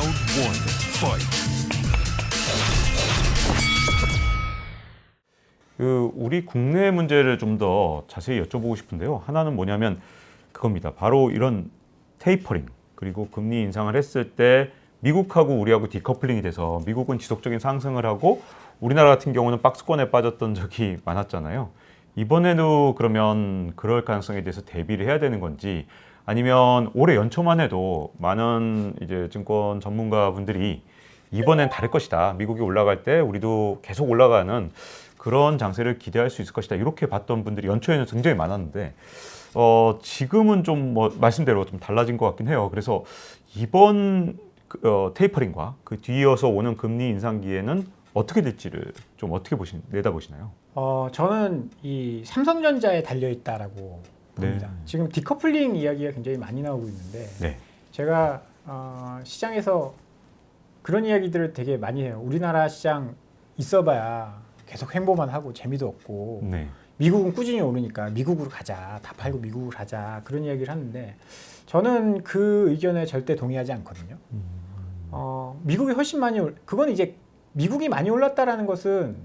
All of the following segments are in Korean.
Round one, fight. 우리 국내 문제를 좀 더 자세히 여쭤보고 싶은데요. 하나는 뭐냐면 그겁니다. 바로 이런 테이퍼링 그리고 금리 인상을 했을 때 미국하고 우리하고 디커플링이 돼서 미국은 지속적인 상승을 하고 우리나라 같은 경우는 박스권에 빠졌던 적이 많았잖아요. 이번에도 그러면 그럴 가능성에 대해서 대비를 해야 되는 건지 아니면 올해 연초만 해도 많은 이제 증권 전문가분들이 이번엔 다를 것이다. 미국이 올라갈 때 우리도 계속 올라가는 그런 장세를 기대할 수 있을 것이다. 이렇게 봤던 분들이 연초에는 굉장히 많았는데 지금은 좀 뭐 말씀대로 좀 달라진 것 같긴 해요. 그래서 이번 테이퍼링과 그 뒤이어서 오는 금리 인상기에는 어떻게 될지를 좀 어떻게 내다보시나요? 저는 이 삼성전자에 달려 있다라고 봅니다. 네. 지금 디커플링 이야기가 굉장히 많이 나오고 있는데 네. 제가 시장에서 그런 이야기들을 되게 많이 해요. 우리나라 시장 있어봐야 계속 횡보만 하고 재미도 없고 네. 미국은 꾸준히 오르니까 미국으로 가자. 다 팔고 미국으로 가자. 그런 이야기를 하는데 저는 그 의견에 절대 동의하지 않거든요. 미국이 훨씬 많이 그건 이제 미국이 많이 올랐다라는 것은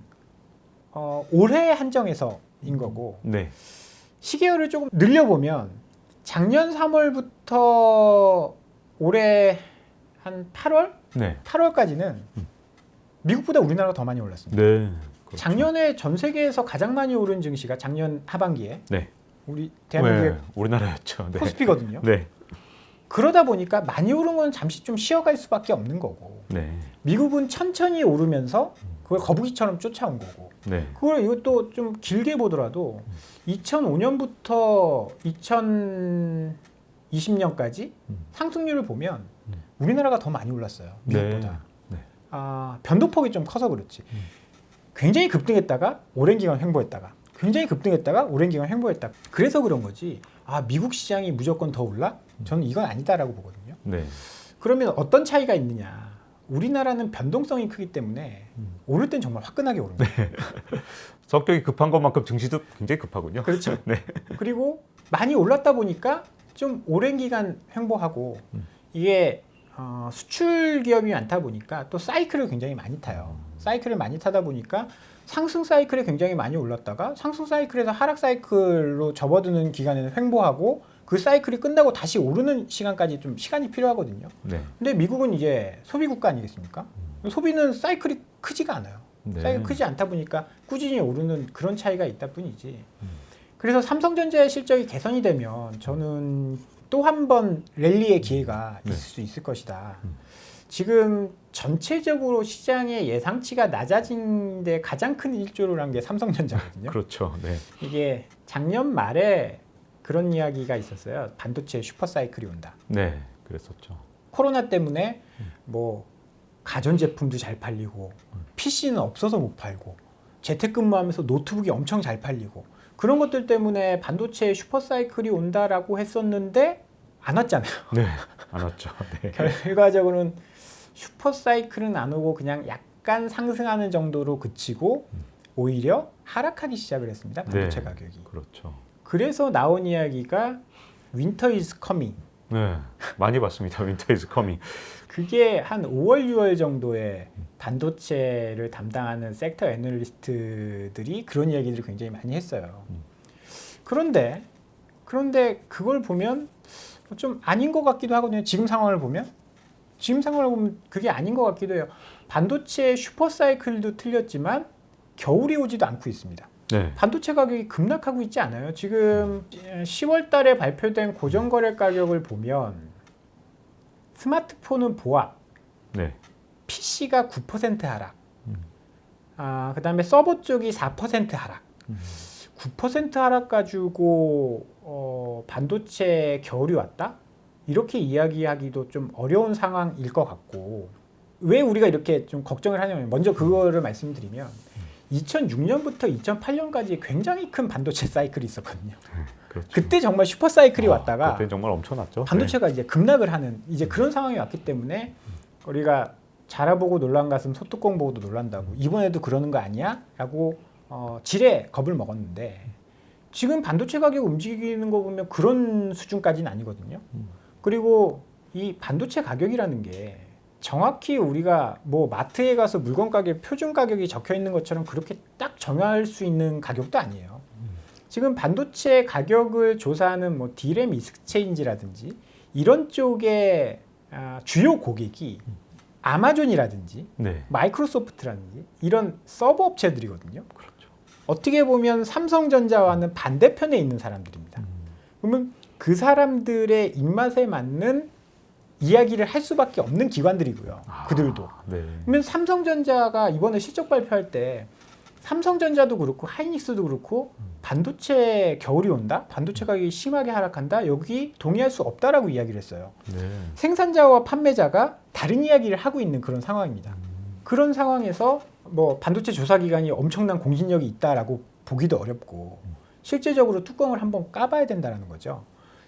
올해 한정해서인 거고 네. 시계열을 조금 늘려보면 작년 3월부터 올해 한 8월? 네. 8월까지는 미국보다 우리나라가 더 많이 올랐습니다. 네. 그렇죠. 작년에 전 세계에서 가장 많이 오른 증시가 작년 하반기에 네. 우리 대한민국의 네. 우리나라였죠. 네. 코스피거든요. 네. 그러다 보니까 많이 오른 건 잠시 좀 쉬어갈 수밖에 없는 거고 네. 미국은 천천히 오르면서 그걸 거북이처럼 쫓아온 거고 네. 그걸 이것도 좀 길게 보더라도 2005년부터 2020년까지 상승률을 보면 우리나라가 더 많이 올랐어요. 미국보다. 네. 변동폭이 좀 커서 그렇지. 굉장히 급등했다가 오랜 기간 횡보했다가 굉장히 급등했다가 오랜 기간 횡보했다. 그래서 그런 거지. 미국 시장이 무조건 더 올라? 저는 이건 아니다라고 보거든요. 네. 그러면 어떤 차이가 있느냐? 우리나라는 변동성이 크기 때문에 오를 땐 정말 화끈하게 오릅니다. 성격이 급한 것만큼 증시도 굉장히 급하군요. 그렇죠. 네. 그리고 많이 올랐다 보니까 좀 오랜 기간 횡보하고 이게 수출 기업이 많다 보니까 또 사이클을 굉장히 많이 타요. 사이클을 많이 타다 보니까 상승 사이클에 굉장히 많이 올랐다가 상승 사이클에서 하락 사이클로 접어드는 기간에는 횡보하고 그 사이클이 끝나고 다시 오르는 시간까지 좀 시간이 필요하거든요. 네. 근데 미국은 이제 소비 국가 아니겠습니까? 소비는 사이클이 크지가 않아요. 네. 사이클이 크지 않다 보니까 꾸준히 오르는 그런 차이가 있다 뿐이지. 그래서 삼성전자의 실적이 개선이 되면 저는 또 한 번 랠리의 기회가 있을 수 있을 것이다. 지금 전체적으로 시장의 예상치가 낮아진 데 가장 큰 일조를 한 게 삼성전자거든요. 그렇죠. 네. 이게 작년 말에 그런 이야기가 있었어요. 반도체 슈퍼사이클이 온다. 네. 그랬었죠. 코로나 때문에 뭐 가전제품도 잘 팔리고 PC는 없어서 못 팔고 재택근무하면서 노트북이 엄청 잘 팔리고 그런 것들 때문에 반도체 슈퍼사이클이 온다라고 했었는데 안 왔잖아요. 네. 안 왔죠. 네. 결과적으로는 슈퍼사이클은 안 오고 그냥 약간 상승하는 정도로 그치고 오히려 하락하기 시작을 했습니다. 반도체 네. 가격이. 그렇죠. 그래서 나온 이야기가 Winter is coming. 네. 많이 봤습니다. Winter is coming. 그게 한 5월, 6월 정도에 반도체를 담당하는 섹터 애널리스트들이 그런 이야기들을 굉장히 많이 했어요. 그런데 그걸 보면 좀 아닌 것 같기도 하거든요. 지금 상황을 보면 그게 아닌 것 같기도 해요. 반도체 슈퍼사이클도 틀렸지만 겨울이 오지도 않고 있습니다. 네. 반도체 가격이 급락하고 있지 않아요. 지금 10월 달에 발표된 고정거래 가격을 보면 스마트폰은 보합, 네. PC가 9% 하락, 그 다음에 서버 쪽이 4% 하락. 9% 하락 가지고 반도체 겨울이 왔다? 이렇게 이야기하기도 좀 어려운 상황일 것 같고 왜 우리가 이렇게 좀 걱정을 하냐면 먼저 그거를 말씀드리면 2006년부터 2008년까지 굉장히 큰 반도체 사이클이 있었거든요. 그렇죠. 그때 정말 슈퍼 사이클이 왔다가 그때 정말 엄청났죠. 반도체가 이제 급락을 하는 이제 그런 상황이 왔기 때문에 우리가 자라보고 놀란 가슴 소뚜껑 보고도 놀란다고 이번에도 그러는 거 아니야? 라고 지레 겁을 먹었는데 지금 반도체 가격 움직이는 거 보면 그런 수준까지는 아니거든요. 그리고 이 반도체 가격이라는 게 정확히 우리가 뭐 마트에 가서 물건 가격 표준 가격이 적혀 있는 것처럼 그렇게 딱 정할 수 있는 가격도 아니에요. 지금 반도체 가격을 조사하는 뭐 디램 익스체인지라든지 이런 쪽의 주요 고객이 아마존이라든지 네. 마이크로소프트라든지 이런 서버 업체들이거든요. 그렇죠. 어떻게 보면 삼성전자와는 반대편에 있는 사람들입니다. 그러면 그 사람들의 입맛에 맞는 이야기를 할 수밖에 없는 기관들이고요. 그들도. 네. 그러면 삼성전자가 이번에 실적 발표할 때 삼성전자도 그렇고 하이닉스도 그렇고 반도체 겨울이 온다? 반도체 가격이 심하게 하락한다? 여기 동의할 수 없다라고 이야기를 했어요. 네. 생산자와 판매자가 다른 이야기를 하고 있는 그런 상황입니다. 그런 상황에서 뭐 반도체 조사 기관이 엄청난 공신력이 있다라고 보기도 어렵고 실제적으로 뚜껑을 한번 까봐야 된다는 거죠.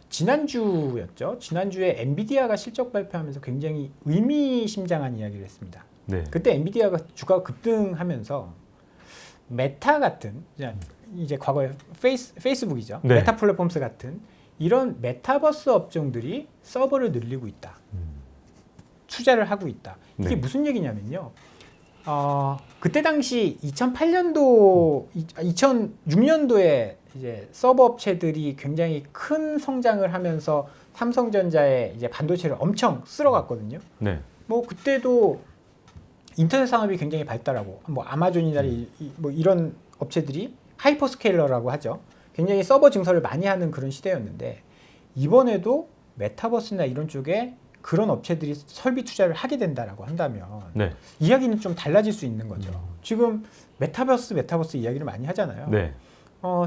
지난주였죠. 지난주에 엔비디아가 실적 발표하면서 굉장히 의미심장한 이야기를 했습니다. 네. 그때 엔비디아가 주가가 급등하면서 메타 같은 이제 과거에 페이스북이죠. 네. 메타 플랫폼스 같은 이런 메타버스 업종들이 서버를 늘리고 있다. 투자를 하고 있다. 이게 네. 무슨 얘기냐면요. 그때 당시 2008년도, 2006년도에 이제 서버 업체들이 굉장히 큰 성장을 하면서 삼성전자의 이제 반도체를 엄청 쓸어갔거든요. 네. 뭐 그때도 인터넷 산업이 굉장히 발달하고 뭐 아마존이나 뭐 이런 업체들이 하이퍼스케일러라고 하죠. 굉장히 서버 증설을 많이 하는 그런 시대였는데 이번에도 메타버스나 이런 쪽에 그런 업체들이 설비 투자를 하게 된다라고 한다면 네. 이야기는 좀 달라질 수 있는 거죠. 지금 메타버스 이야기를 많이 하잖아요. 네.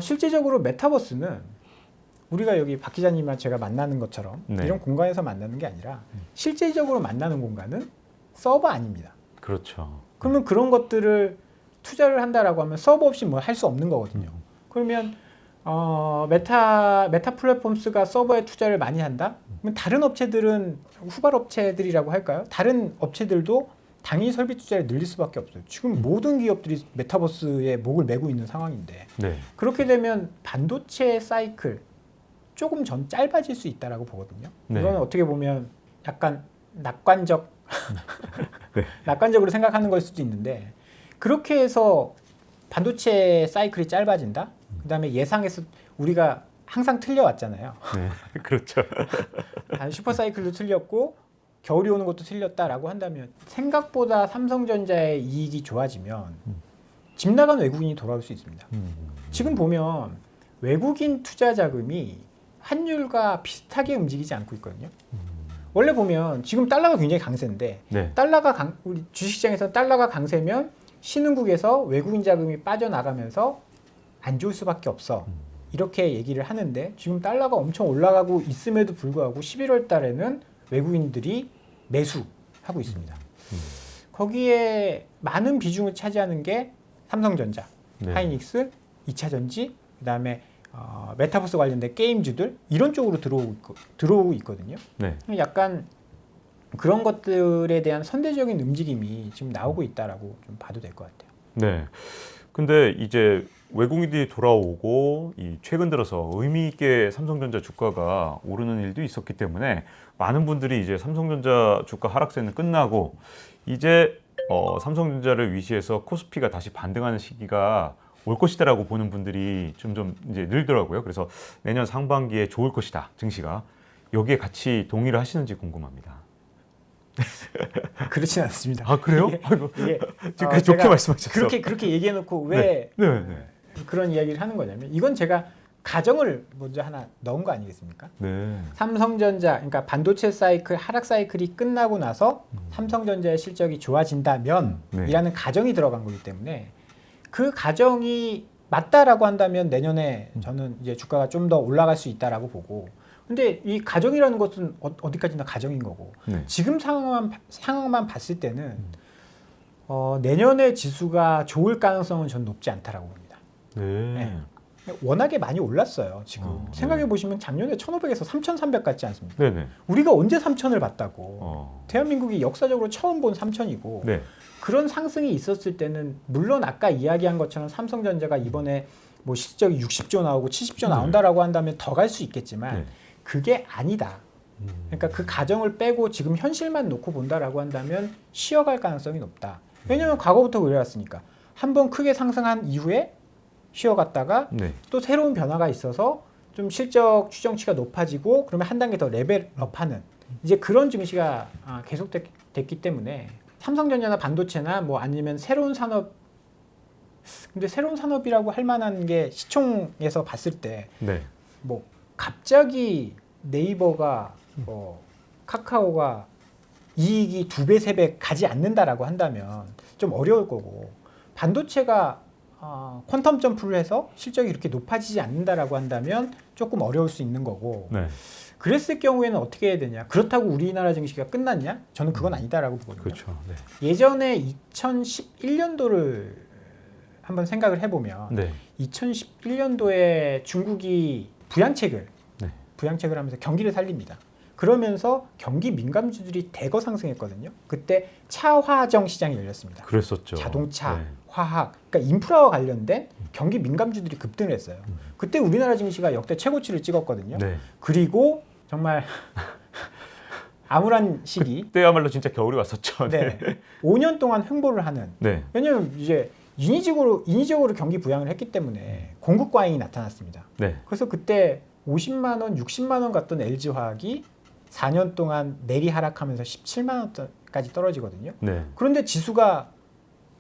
실제적으로 메타버스는 우리가 여기 박 기자님과 제가 만나는 것처럼 네. 이런 공간에서 만나는 게 아니라 실제적으로 만나는 공간은 서버 아닙니다. 그렇죠. 그러면 그런 것들을 투자를 한다라고 하면 서버 없이 뭐 할 수 없는 거거든요. 그러면 메타 플랫폼스가 서버에 투자를 많이 한다? 그러면 다른 업체들은 후발 업체들이라고 할까요? 다른 업체들도 당연히 설비 투자를 늘릴 수밖에 없어요. 지금 모든 기업들이 메타버스에 목을 메고 있는 상황인데 네. 그렇게 되면 반도체 사이클 조금 전 짧아질 수 있다라고 보거든요. 네. 이거는 어떻게 보면 약간 낙관적 네. 낙관적으로 생각하는 걸 수도 있는데 그렇게 해서 반도체 사이클이 짧아진다. 그다음에 예상해서 우리가 항상 틀려왔잖아요. 네. 그렇죠. 슈퍼 사이클도 틀렸고 겨울이 오는 것도 틀렸다라고 한다면 생각보다 삼성전자의 이익이 좋아지면 집 나간 외국인이 돌아올 수 있습니다. 지금 보면 외국인 투자 자금이 환율과 비슷하게 움직이지 않고 있거든요. 원래 보면 지금 달러가 굉장히 강세인데 네. 우리 주식시장에서 달러가 강세면 신흥국에서 외국인 자금이 빠져나가면서 안 좋을 수밖에 없어. 이렇게 얘기를 하는데 지금 달러가 엄청 올라가고 있음에도 불구하고 11월 달에는 외국인들이 매수하고 있습니다. 거기에 많은 비중을 차지하는 게 삼성전자, 네. 하이닉스, 2차전지, 그다음에 메타버스 관련된 게임주들 이런 쪽으로 들어오고 있거든요. 네. 약간 그런 것들에 대한 선대적인 움직임이 지금 나오고 있다라고 좀 봐도 될 것 같아요. 네. 근데 이제 외국인들이 돌아오고 최근 들어서 의미 있게 삼성전자 주가가 오르는 일도 있었기 때문에 많은 분들이 이제 삼성전자 주가 하락세는 끝나고 이제 삼성전자를 위시해서 코스피가 다시 반등하는 시기가 올 것이다라고 보는 분들이 점점 이제 늘더라고요. 그래서 내년 상반기에 좋을 것이다 증시가 여기에 같이 동의를 하시는지 궁금합니다. 그렇진 않습니다. 아 그래요? 이게 지금까지 좋게 말씀하셨어요. 그렇게 얘기해놓고 왜 네. 그런 이야기를 하는 거냐면 이건 제가 가정을 먼저 하나 넣은 거 아니겠습니까? 네. 삼성전자 그러니까 반도체 사이클 하락 사이클이 끝나고 나서 삼성전자의 실적이 좋아진다면 네. 이라는 가정이 들어간 거기 때문에 그 가정이 맞다라고 한다면 내년에 저는 이제 주가가 좀 더 올라갈 수 있다라고 보고 근데 이 가정이라는 것은 어디까지나 가정인 거고 네. 지금 상황만 봤을 때는 내년에 지수가 좋을 가능성은 전 높지 않다라고 봅니다. 네. 워낙에 많이 올랐어요. 지금 네. 생각해 보시면 작년에 1,500에서 3,300 같지 않습니까? 네네. 우리가 언제 3,000을 봤다고? 대한민국이 역사적으로 처음 본 3,000이고 네. 그런 상승이 있었을 때는 물론 아까 이야기한 것처럼 삼성전자가 이번에 뭐 실적이 60조 나오고 70조 나온다라고 한다면 더 갈 수 있겠지만 네. 그게 아니다. 그러니까 그 가정을 빼고 지금 현실만 놓고 본다라고 한다면 쉬어갈 가능성이 높다. 왜냐하면 과거부터 그래왔으니까 한번 크게 상승한 이후에 쉬어갔다가 네. 또 새로운 변화가 있어서 좀 실적 추정치가 높아지고 그러면 한 단계 더 레벨업하는 이제 그런 증시가 계속됐기 때문에 삼성전자나 반도체나 뭐 아니면 새로운 산업 근데 새로운 산업이라고 할 만한 게 시총에서 봤을 때 네. 뭐 갑자기 네이버가 뭐 카카오가 이익이 2배, 3배 가지 않는다라고 한다면 좀 어려울 거고 반도체가 퀀텀 점프를 해서 실적이 이렇게 높아지지 않는다라고 한다면 조금 어려울 수 있는 거고 네. 그랬을 경우에는 어떻게 해야 되냐 그렇다고 우리나라 증시가 끝났냐? 저는 그건 아니다라고 보거든요. 그렇죠. 네. 예전에 2011년도를 한번 생각을 해보면 네. 2011년도에 중국이 부양책을 하면서 경기를 살립니다. 그러면서 경기 민감주들이 대거 상승했거든요. 그때 차화정 시장이 열렸습니다. 그랬었죠. 자동차, 네. 화학, 그러니까 인프라와 관련된 경기 민감주들이 급등을 했어요. 그때 우리나라 증시가 역대 최고치를 찍었거든요. 네. 그리고 정말 암울한 시기. 그때야말로 진짜 겨울이 왔었죠. 네. 5년 동안 횡보를 하는. 네. 왜냐하면 이제 인위적으로 경기 부양을 했기 때문에 공급 과잉이 나타났습니다. 네. 그래서 그때 50만 원, 60만 원 갔던 LG화학이 4년 동안 내리 하락하면서 17만 원까지 떨어지거든요. 네. 그런데 지수가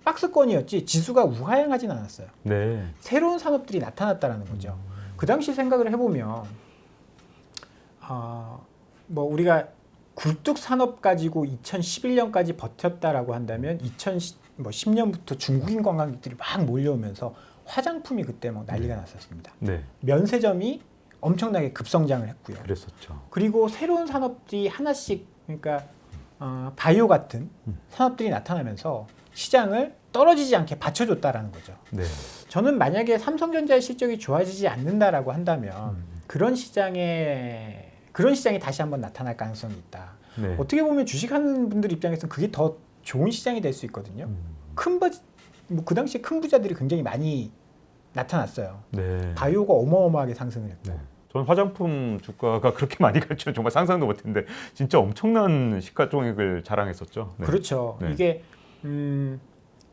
박스권이었지 지수가 우하향하진 않았어요. 네. 새로운 산업들이 나타났다라는 거죠. 그 당시 생각을 해보면 뭐 우리가 굴뚝 산업 가지고 2011년까지 버텼다라고 한다면 2010년부터 중국인 관광객들이 막 몰려오면서 화장품이 그때 막 난리가 났었습니다. 네. 면세점이 엄청나게 급성장을 했고요. 그랬었죠. 그리고 새로운 산업들이 하나씩 그러니까 바이오 같은 산업들이 나타나면서 시장을 떨어지지 않게 받쳐줬다라는 거죠. 네. 저는 만약에 삼성전자의 실적이 좋아지지 않는다라고 한다면 그런 시장이 다시 한번 나타날 가능성이 있다. 네. 어떻게 보면 주식하는 분들 입장에서는 그게 더 좋은 시장이 될 수 있거든요. 그 당시에 큰 부자들이 굉장히 많이 나타났어요. 네. 바이오가 어마어마하게 상승을 했고. 네. 저는 화장품 주가가 그렇게 많이 갈 줄은 정말 상상도 못했는데 진짜 엄청난 시가총액을 자랑했었죠. 네. 그렇죠. 네. 이게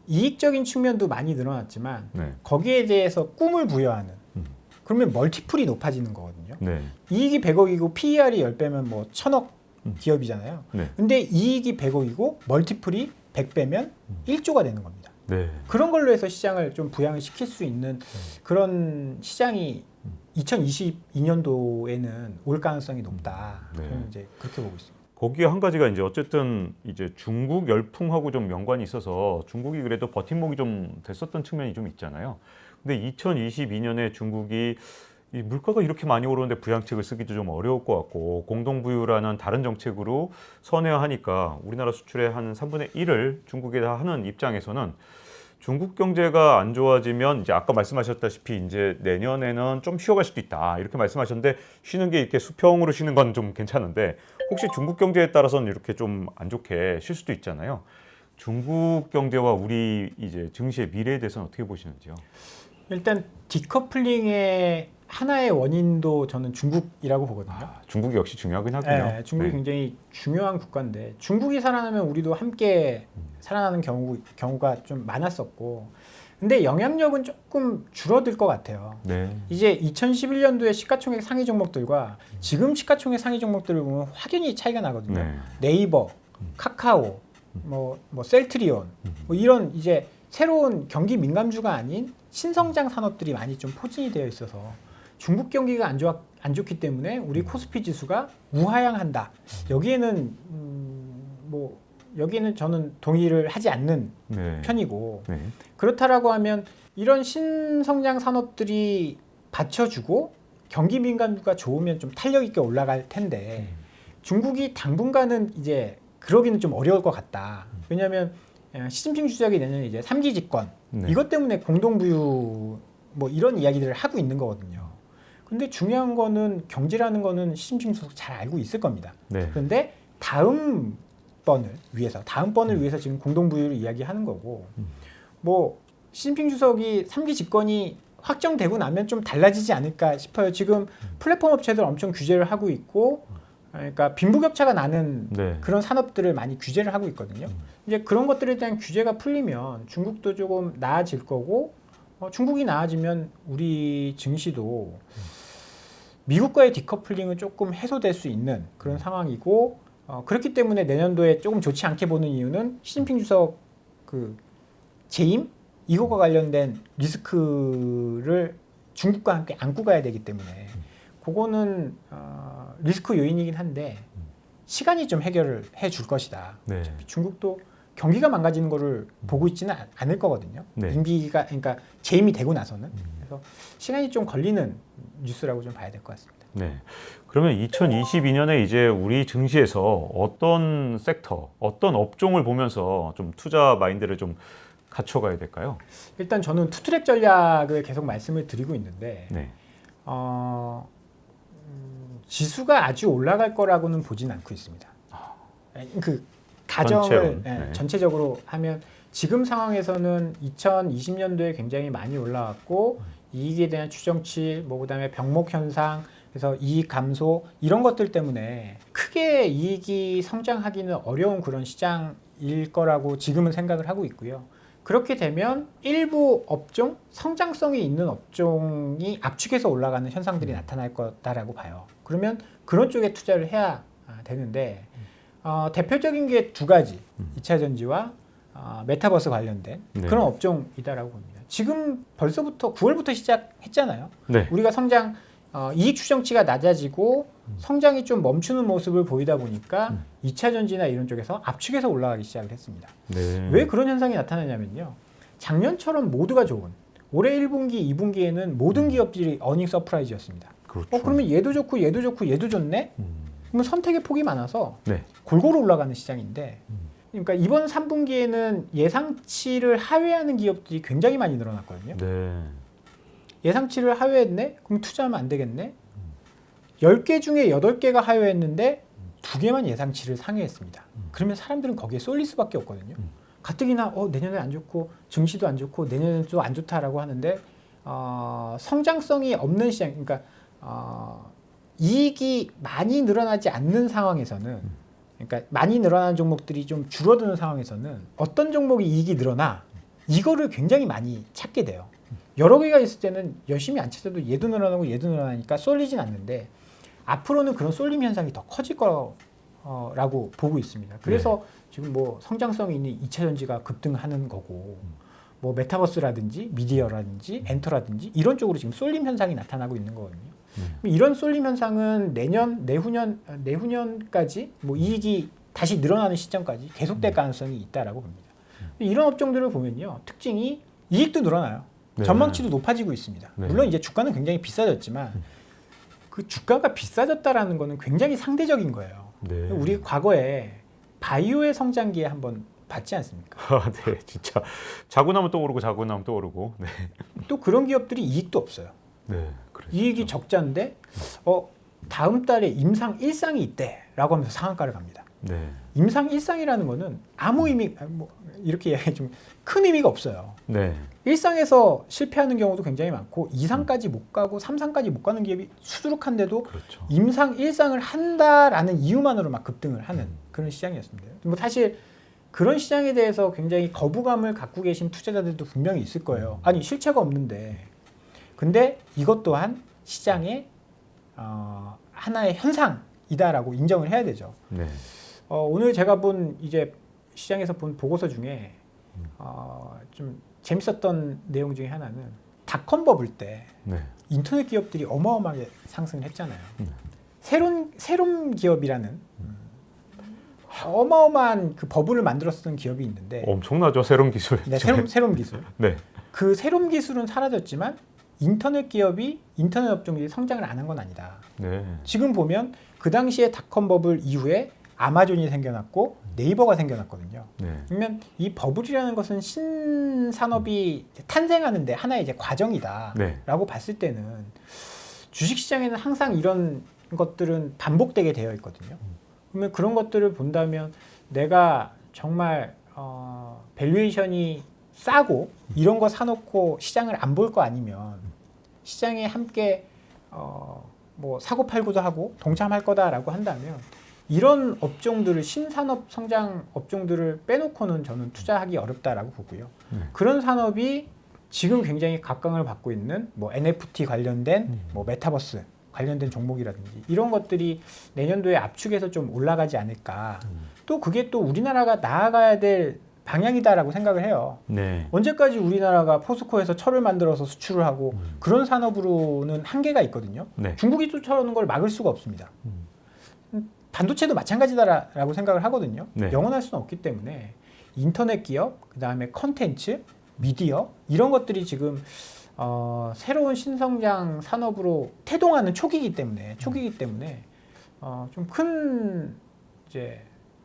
이익적인 측면도 많이 늘어났지만 네. 거기에 대해서 꿈을 부여하는 그러면 멀티플이 높아지는 거거든요. 네. 이익이 100억이고 PER이 10배면 뭐 1000억 기업이잖아요. 네. 근데 이익이 100억이고 멀티플이 100배면 1조가 되는 겁니다. 네. 그런 걸로 해서 시장을 좀 부양을 시킬 수 있는 그런 시장이 2022년도에는 올 가능성이 높다. 네. 저는 이제 그렇게 보고 있습니다. 거기에 한 가지가 이제 어쨌든 이제 중국 열풍하고 좀 연관이 있어서 중국이 그래도 버팀목이 좀 됐었던 측면이 좀 있잖아요. 근데 2022년에 중국이 이 물가가 이렇게 많이 오르는데 부양책을 쓰기도 좀 어려울 것 같고 공동부유라는 다른 정책으로 선회하니까 우리나라 수출의 한 3분의 1을 중국에 다 하는 입장에서는 중국 경제가 안 좋아지면 이제 아까 말씀하셨다시피 이제 내년에는 좀 쉬어갈 수도 있다 이렇게 말씀하셨는데 쉬는 게 이렇게 수평으로 쉬는 건 좀 괜찮은데 혹시 중국 경제에 따라서는 이렇게 좀 안 좋게 쉴 수도 있잖아요. 중국 경제와 우리 이제 증시의 미래에 대해서는 어떻게 보시는지요? 일단 디커플링의 하나의 원인도 저는 중국이라고 보거든요. 중국이 역시 중요하긴 하군요. 네, 중국이 굉장히 중요한 국가인데 중국이 살아나면 우리도 함께 살아나는 경우가 좀 많았었고 근데 영향력은 조금 줄어들 것 같아요. 네. 이제 2011년도에 시가총액 상위 종목들과 지금 시가총액 상위 종목들을 보면 확연히 차이가 나거든요. 네. 네이버, 카카오, 뭐 셀트리온 뭐 이런 이제 새로운 경기 민감주가 아닌 신성장 산업들이 많이 좀 포진이 되어 있어서 중국 경기가 안 좋기 때문에 우리 코스피 지수가 우하향한다. 여기에는 저는 동의를 하지 않는 네. 편이고 네. 그렇다라고 하면 이런 신성장 산업들이 받쳐주고 경기 민감주가 좋으면 좀 탄력 있게 올라갈 텐데 중국이 당분간은 이제 그러기는 좀 어려울 것 같다. 왜냐하면 시진핑 주석이 내년 이제 3기 집권 이것 때문에 공동부유 뭐 이런 이야기들을 하고 있는 거거든요. 근데 중요한 거는 경제라는 거는 시진핑 주석 잘 알고 있을 겁니다. 네. 그런데 다음 번을 위해서 지금 공동부유를 이야기하는 거고 뭐 시진핑 주석이 3기 집권이 확정되고 나면 좀 달라지지 않을까 싶어요. 지금 플랫폼 업체들 엄청 규제를 하고 있고 그러니까 빈부격차가 나는 네. 그런 산업들을 많이 규제를 하고 있거든요. 이제 그런 것들에 대한 규제가 풀리면 중국도 조금 나아질 거고 중국이 나아지면 우리 증시도 미국과의 디커플링은 조금 해소될 수 있는 그런 상황이고 그렇기 때문에 내년도에 조금 좋지 않게 보는 이유는 시진핑 주석 그 재임 이거와 관련된 리스크를 중국과 함께 안고 가야 되기 때문에 그거는 리스크 요인이긴 한데 시간이 좀 해결을 해줄 것이다. 네. 중국도 경기가 망가지는 거를 보고 있지는 않을 거거든요. 네. 임기가 그러니까 재임이 되고 나서는 그래서 시간이 좀 걸리는 뉴스라고 좀 봐야 될 것 같습니다. 네. 그러면 2022년에 이제 우리 증시에서 어떤 섹터, 어떤 업종을 보면서 좀 투자 마인드를 좀 갖춰가야 될까요? 일단 저는 투트랙 전략을 계속 말씀을 드리고 있는데 네. 지수가 아주 올라갈 거라고는 보진 않고 있습니다. 그 가정을 전체로는, 네. 전체적으로 하면 지금 상황에서는 2020년도에 굉장히 많이 올라왔고 이익에 대한 추정치, 뭐 그다음에 병목 현상, 그래서 이익 감소 이런 것들 때문에 크게 이익이 성장하기는 어려운 그런 시장일 거라고 지금은 생각을 하고 있고요. 그렇게 되면 일부 업종, 성장성이 있는 업종이 압축해서 올라가는 현상들이 나타날 거다라고 봐요. 그러면 그런 쪽에 투자를 해야 되는데 대표적인 게 두 가지, 2차 전지와 메타버스 관련된 네. 그런 업종이다라고 봅니다. 지금 벌써부터 9월부터 시작했잖아요. 네. 우리가 성장 이익 추정치가 낮아지고 성장이 좀 멈추는 모습을 보이다 보니까 2차 전지나 이런 쪽에서 압축해서 올라가기 시작을 했습니다. 네. 왜 그런 현상이 나타나냐면요. 작년처럼 모두가 좋은 올해 1분기, 2분기에는 모든 기업들이 어닝 서프라이즈였습니다. 그렇죠. 그러면 얘도 좋고 얘도 좋고 얘도 좋네? 그러면 선택의 폭이 많아서 네. 골고루 올라가는 시장인데 그러니까 이번 3분기에는 예상치를 하회하는 기업들이 굉장히 많이 늘어났거든요. 네. 예상치를 하회했네? 그럼 투자하면 안 되겠네? 10개 중에 8개가 하회했는데 2개만 예상치를 상회했습니다. 그러면 사람들은 거기에 쏠릴 수밖에 없거든요. 가뜩이나 내년에 안 좋고 증시도 안 좋고 내년에는 또 안 좋다라고 하는데 성장성이 없는 시장, 그러니까 이익이 많이 늘어나지 않는 상황에서는 그러니까 많이 늘어나는 종목들이 좀 줄어드는 상황에서는 어떤 종목이 이익이 늘어나 이거를 굉장히 많이 찾게 돼요. 여러 개가 있을 때는 열심히 안 찾아도 얘도 늘어나고 얘도 늘어나니까 쏠리진 않는데 앞으로는 그런 쏠림 현상이 더 커질 거라고 보고 있습니다. 그래서 지금 뭐 성장성이 있는 2차 전지가 급등하는 거고 뭐 메타버스라든지 미디어라든지 엔터라든지 이런 쪽으로 지금 쏠림 현상이 나타나고 있는 거거든요. 이런 쏠림 현상은 내년, 내후년까지 뭐 이익이 다시 늘어나는 시점까지 계속될 가능성이 있다라고 봅니다. 이런 업종들을 보면요, 특징이 이익도 늘어나요. 네. 전망치도 높아지고 있습니다. 네. 물론 이제 주가는 굉장히 비싸졌지만 그 주가가 비싸졌다라는 거는 굉장히 상대적인 거예요. 네. 우리 과거에 바이오의 성장기에 한번 봤지 않습니까? 네, 진짜 자고 나면 또 오르고 자고 나면 또 오르고. 네. 또 그런 기업들이 이익도 없어요. 네. 그렇죠. 이익이 적자인데 다음 달에 임상 1상이 있대라고 하면서 상한가를 갑니다. 네. 임상 1상이라는 거는 아무 의미 이렇게 좀 큰 의미가 없어요. 네. 1상에서 실패하는 경우도 굉장히 많고 2상까지 못 가고 3상까지 못 가는 기업이 수두룩한데도 그렇죠. 임상 1상을 한다라는 이유만으로 막 급등을 하는 그런 시장이었습니다. 뭐 사실 그런 시장에 대해서 굉장히 거부감을 갖고 계신 투자자들도 분명히 있을 거예요. 아니 실체가 없는데. 근데 이것 또한 시장의 하나의 현상이다라고 인정을 해야 되죠. 네. 오늘 제가 본 이제 시장에서 본 보고서 중에 좀 재밌었던 내용 중에 하나는 닷컴 버블 때 네. 인터넷 기업들이 어마어마하게 상승을 했잖아요. 세롬 기업이라는 어마어마한 그 버블을 만들었던 기업이 있는데 엄청나죠, 새로운 기술. 네, 세롬 기술. 네. 그 세롬 기술은 사라졌지만 인터넷 기업이 인터넷 업종들이 성장을 안 한 건 아니다. 네. 지금 보면 그 당시에 닷컴 버블 이후에 아마존이 생겨났고 네이버가 생겨났거든요. 네. 그러면 이 버블이라는 것은 신산업이 탄생하는데 하나의 이제 과정이다라고 네. 봤을 때는 주식시장에는 항상 이런 것들은 반복되게 되어 있거든요. 그러면 그런 것들을 본다면 내가 정말 밸류에이션이 싸고 이런 거 사놓고 시장을 안 볼 거 아니면 시장에 함께 뭐 사고 팔고도 하고 동참할 거다라고 한다면 이런 업종들을 신산업 성장 업종들을 빼놓고는 저는 투자하기 어렵다라고 보고요. 그런 산업이 지금 굉장히 각광을 받고 있는 뭐 NFT 관련된 뭐 메타버스 관련된 종목이라든지 이런 것들이 내년도에 압축해서 좀 올라가지 않을까. 또 그게 또 우리나라가 나아가야 될 방향이다라고 생각을 해요. 네. 언제까지 우리나라가 포스코에서 철을 만들어서 수출을 하고 그런 산업으로는 한계가 있거든요. 네. 중국이 쫓아오는 걸 막을 수가 없습니다. 반도체도 마찬가지다라고 생각을 하거든요. 네. 영원할 수는 없기 때문에 인터넷 기업, 그다음에 컨텐츠, 미디어 이런 것들이 지금 새로운 신성장 산업으로 태동하는 초기이기 때문에 좀 큰 이제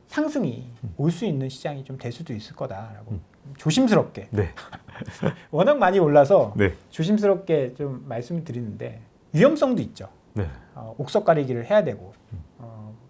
상승이 올 수 있는 시장이 좀 될 수도 있을 거다라고 조심스럽게 네. 워낙 많이 올라서 네. 조심스럽게 좀 말씀을 드리는데 위험성도 있죠. 네. 옥석 가리기를 해야 되고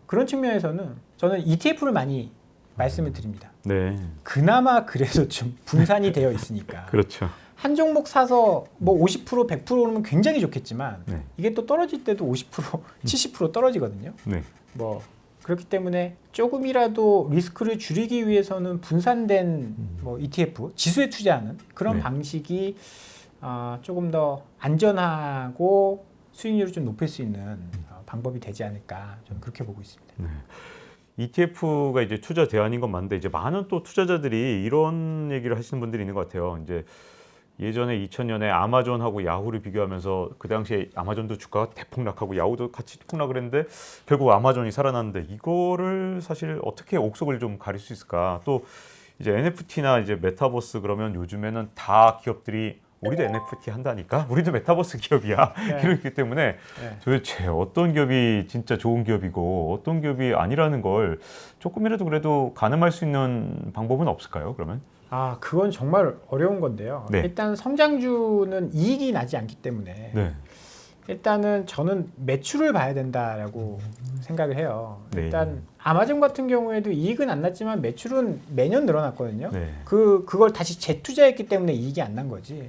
그런 측면에서는 저는 ETF를 많이 말씀을 드립니다. 네. 그나마 그래도 좀 분산이 되어 있으니까 그렇죠. 한 종목 사서 뭐 50%, 100% 오르면 굉장히 좋겠지만 네. 이게 또 떨어질 때도 50%, 70% 떨어지거든요. 네. 뭐 그렇기 때문에 조금이라도 리스크를 줄이기 위해서는 분산된 뭐 ETF, 지수에 투자하는 그런 네. 방식이 조금 더 안전하고 수익률을 좀 높일 수 있는 방법이 되지 않을까 저는 그렇게 보고 있습니다. 네. ETF가 이제 투자 대안인 건 맞는데 이제 많은 또 투자자들이 이런 얘기를 하시는 분들이 있는 것 같아요. 이제 예전에 2000년에 아마존하고 야후를 비교하면서 그 당시에 아마존도 주가가 대폭락하고 야후도 같이 폭락을 했는데 결국 아마존이 살아났는데 이거를 사실 어떻게 옥석을 좀 가릴 수 있을까? 또 이제 NFT나 이제 메타버스 그러면 요즘에는 다 기업들이 우리도 NFT 한다니까? 우리도 메타버스 기업이야. 네. 이렇기 때문에 네. 도대체 어떤 기업이 진짜 좋은 기업이고 어떤 기업이 아니라는 걸 조금이라도 그래도 가늠할 수 있는 방법은 없을까요? 그러면? 그건 정말 어려운 건데요. 네. 일단 성장주는 이익이 나지 않기 때문에 네. 일단은 저는 매출을 봐야 된다라고 생각을 해요. 네. 일단 아마존 같은 경우에도 이익은 안 났지만 매출은 매년 늘어났거든요. 네. 그걸 다시 재투자했기 때문에 이익이 안 난 거지.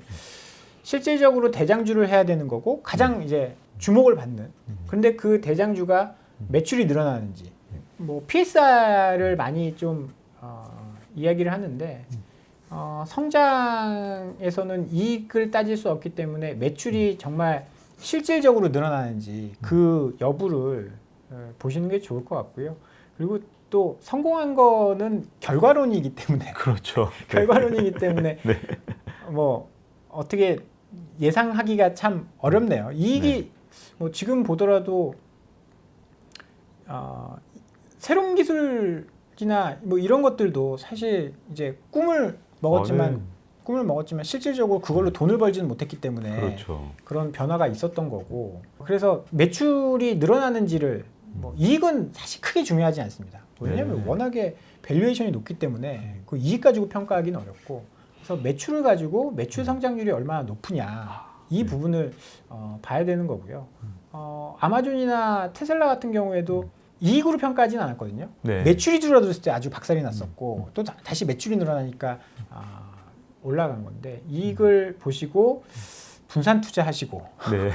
실질적으로 대장주를 해야 되는 거고 가장 이제 주목을 받는. 그런데 그 대장주가 매출이 늘어나는지 뭐 PSR을 많이 좀 이야기를 하는데 성장에서는 이익을 따질 수 없기 때문에 매출이 정말 실질적으로 늘어나는지 그 여부를 보시는 게 좋을 것 같고요. 그리고 또 성공한 거는 결과론이기 때문에 그렇죠. 결과론이기 때문에 네. 뭐 어떻게 예상하기가 참 어렵네요. 이익이 뭐 지금 보더라도 새로운 기술이나 뭐 이런 것들도 사실 이제 꿈을 먹었지만 실질적으로 그걸로 돈을 벌지는 못했기 때문에 그렇죠. 그런 변화가 있었던 거고 그래서 매출이 늘어나는지를 뭐 이익은 사실 크게 중요하지 않습니다. 왜냐하면 네. 워낙에 밸류에이션이 높기 때문에 그 이익 가지고 평가하기는 어렵고 그래서 매출을 가지고 매출 성장률이 얼마나 높으냐 이 부분을 봐야 되는 거고요. 아마존이나 테슬라 같은 경우에도 이익으로 평가하지는 않았거든요. 네. 매출이 줄어들었을 때 아주 박살이 났었고 또 다시 매출이 늘어나니까 올라간 건데 이익을 보시고 분산 투자하시고 네.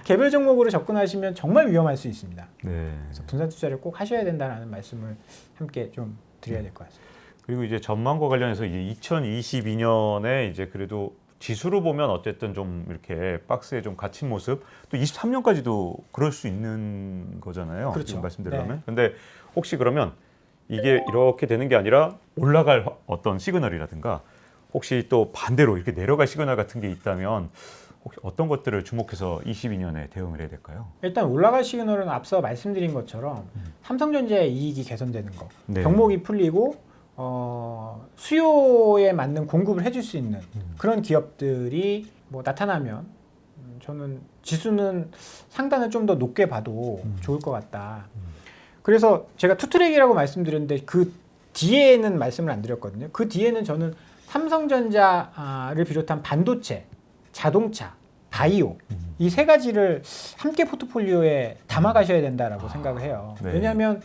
개별 종목으로 접근하시면 정말 위험할 수 있습니다. 네. 그래서 분산 투자를 꼭 하셔야 된다는 말씀을 함께 좀 드려야 될 것 같습니다. 그리고 이제 전망과 관련해서 이제 2022년에 이제 그래도 지수로 보면 어쨌든 좀 이렇게 박스에 좀 갇힌 모습 또 23년까지도 그럴 수 있는 거잖아요. 그렇죠. 지금 말씀드리면. 네. 근데 혹시 그러면 이게 이렇게 되는 게 아니라 올라갈 어떤 시그널이라든가 혹시 또 반대로 이렇게 내려갈 시그널 같은 게 있다면 혹시 어떤 것들을 주목해서 22년에 대응을 해야 될까요? 일단 올라갈 시그널은 앞서 말씀드린 것처럼 삼성전자의 이익이 개선되는 거, 네. 병목이 풀리고 수요에 맞는 공급을 해줄 수 있는 그런 기업들이 뭐 나타나면 저는 지수는 상단을 좀 더 높게 봐도 좋을 것 같다. 그래서 제가 투트랙이라고 말씀드렸는데 그 뒤에는 말씀을 안 드렸거든요. 그 뒤에는 저는 삼성전자를 비롯한 반도체, 자동차, 바이오 이 세 가지를 함께 포트폴리오에 담아 가셔야 된다라고 생각을 해요. 네. 왜냐하면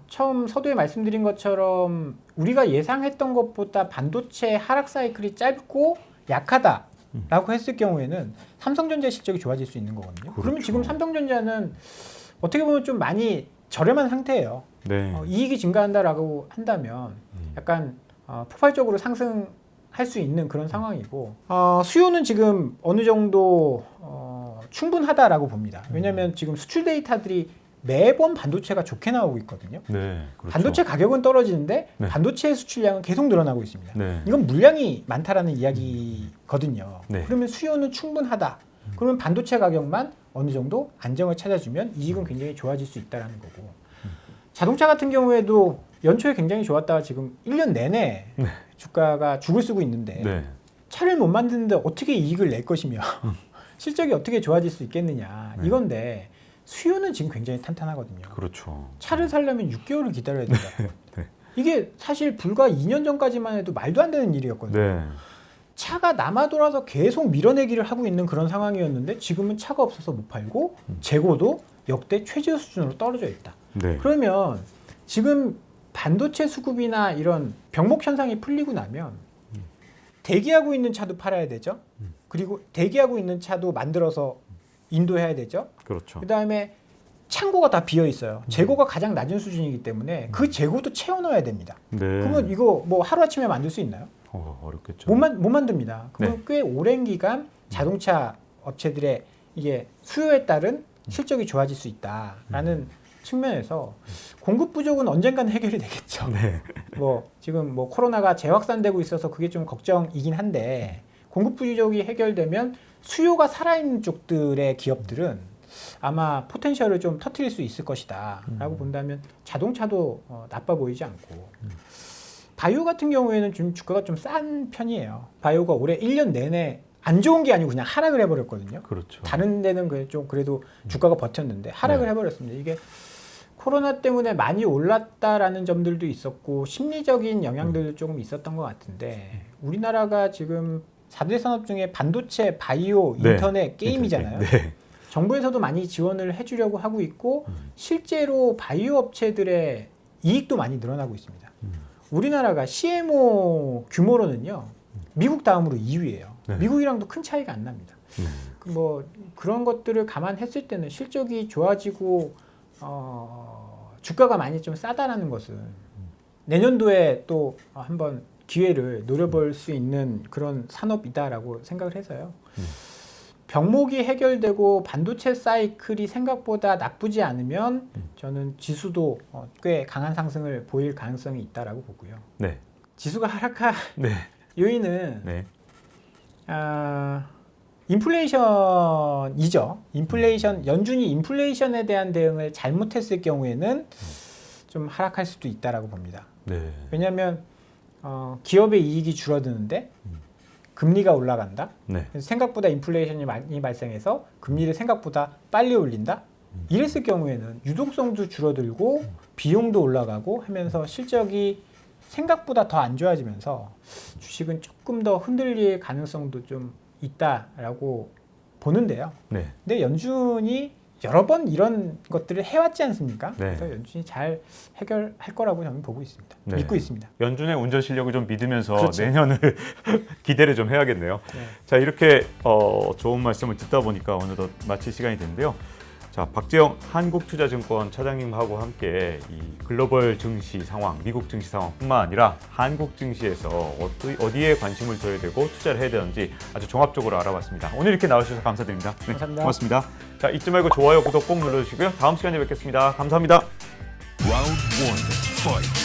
처음 서두에 말씀드린 것처럼 우리가 예상했던 것보다 반도체 하락 사이클이 짧고 약하다. 라고 했을 경우에는 삼성전자 실적이 좋아질 수 있는 거거든요. 그렇죠. 그러면 지금 삼성전자는 어떻게 보면 좀 많이 저렴한 상태예요. 네. 이익이 증가한다라고 한다면 약간 폭발적으로 상승할 수 있는 그런 상황이고 수요는 지금 어느 정도 충분하다라고 봅니다. 왜냐하면 지금 수출 데이터들이 매번 반도체가 좋게 나오고 있거든요. 네. 그렇죠. 반도체 가격은 떨어지는데 네. 반도체 수출량은 계속 늘어나고 있습니다. 네. 이건 물량이 많다라는 이야기거든요. 네. 그러면 수요는 충분하다. 그러면 반도체 가격만 어느 정도 안정을 찾아주면 이익은 굉장히 좋아질 수 있다는 거고. 자동차 같은 경우에도 연초에 굉장히 좋았다가 지금 1년 내내 네. 주가가 죽을 쓰고 있는데 네. 차를 못 만드는데 어떻게 이익을 낼 것이며 실적이 어떻게 좋아질 수 있겠느냐 네. 이건데 수요는 지금 굉장히 탄탄하거든요. 그렇죠. 차를 살려면 6개월을 기다려야 된다. 네. 이게 사실 불과 2년 전까지만 해도 말도 안 되는 일이었거든요. 네. 차가 남아 돌아서 계속 밀어내기를 하고 있는 그런 상황이었는데 지금은 차가 없어서 못 팔고 재고도 역대 최저 수준으로 떨어져 있다. 네. 그러면 지금 반도체 수급이나 이런 병목 현상이 풀리고 나면 대기하고 있는 차도 팔아야 되죠. 그리고 대기하고 있는 차도 만들어서 인도해야 되죠. 그렇죠. 그다음에 창고가 다 비어 있어요. 재고가 가장 낮은 수준이기 때문에 그 재고도 채워 넣어야 됩니다. 네. 그러면 이거 뭐 하루아침에 만들 수 있나요? 어렵겠죠. 못 만듭니다. 그러면 꽤 오랜 기간 자동차 업체들의 이게 수요에 따른 실적이 좋아질 수 있다라는 측면에서 공급 부족은 언젠가는 해결이 되겠죠. 네. 뭐 지금 뭐 코로나가 재확산되고 있어서 그게 좀 걱정이긴 한데 공급 부족이 해결되면 수요가 살아있는 쪽들의 기업들은 아마 포텐셜을 좀 터뜨릴 수 있을 것이다라고 본다면 자동차도 나빠 보이지 않고 바이오 같은 경우에는 좀 주가가 좀 싼 편이에요. 바이오가 올해 1년 내내 안 좋은 게 아니고 그냥 하락을 해버렸거든요. 그렇죠. 다른 데는 좀 그래도 주가가 버텼는데 하락을 네. 해버렸습니다. 이게 코로나 때문에 많이 올랐다라는 점들도 있었고 심리적인 영향들도 조금 있었던 것 같은데 우리나라가 지금 4대 산업 중에 반도체, 바이오, 네. 인터넷, 게임이잖아요. 네. 정부에서도 많이 지원을 해주려고 하고 있고 실제로 바이오 업체들의 이익도 많이 늘어나고 있습니다. 우리나라가 CMO 규모로는요 미국 다음으로 2위예요. 네. 미국이랑도 큰 차이가 안 납니다. 뭐 그런 것들을 감안했을 때는 실적이 좋아지고 주가가 많이 좀 싸다라는 것은 내년도에 또 한번 기회를 노려볼 수 있는 그런 산업이다라고 생각을 해서요. 병목이 해결되고 반도체 사이클이 생각보다 나쁘지 않으면 저는 지수도 꽤 강한 상승을 보일 가능성이 있다라고 보고요. 네. 지수가 하락한 네. 요인은 네. 인플레이션이죠. 인플레이션 연준이 인플레이션에 대한 대응을 잘못했을 경우에는 좀 하락할 수도 있다라고 봅니다. 네. 왜냐하면 기업의 이익이 줄어드는데 금리가 올라간다. 네. 그래서 생각보다 인플레이션이 많이 발생해서 금리를 생각보다 빨리 올린다. 이랬을 경우에는 유동성도 줄어들고 비용도 올라가고 하면서 실적이 생각보다 더 안 좋아지면서 주식은 조금 더 흔들릴 가능성도 좀 있다라고 보는데요. 네. 근데 연준이 여러 번 이런 것들을 해왔지 않습니까? 네. 그래서 연준이 잘 해결할 거라고 저는 보고 있습니다. 네. 믿고 있습니다. 연준의 운전 실력을 좀 믿으면서 그렇죠. 내년을 기대를 좀 해야겠네요. 네. 자, 이렇게 좋은 말씀을 듣다 보니까 어느덧 마칠 시간이 됐는데요. 자, 박재영 한국투자증권 차장님하고 함께 이 글로벌 증시 상황, 미국 증시 상황뿐만 아니라 한국 증시에서 어디에 관심을 둬야 되고 투자를 해야 되는지 아주 종합적으로 알아봤습니다. 오늘 이렇게 나와주셔서 감사드립니다. 네, 감사합니다. 고맙습니다. 자, 잊지 말고 좋아요, 구독 꼭 눌러주시고요. 다음 시간에 뵙겠습니다. 감사합니다. Round 1. Fight.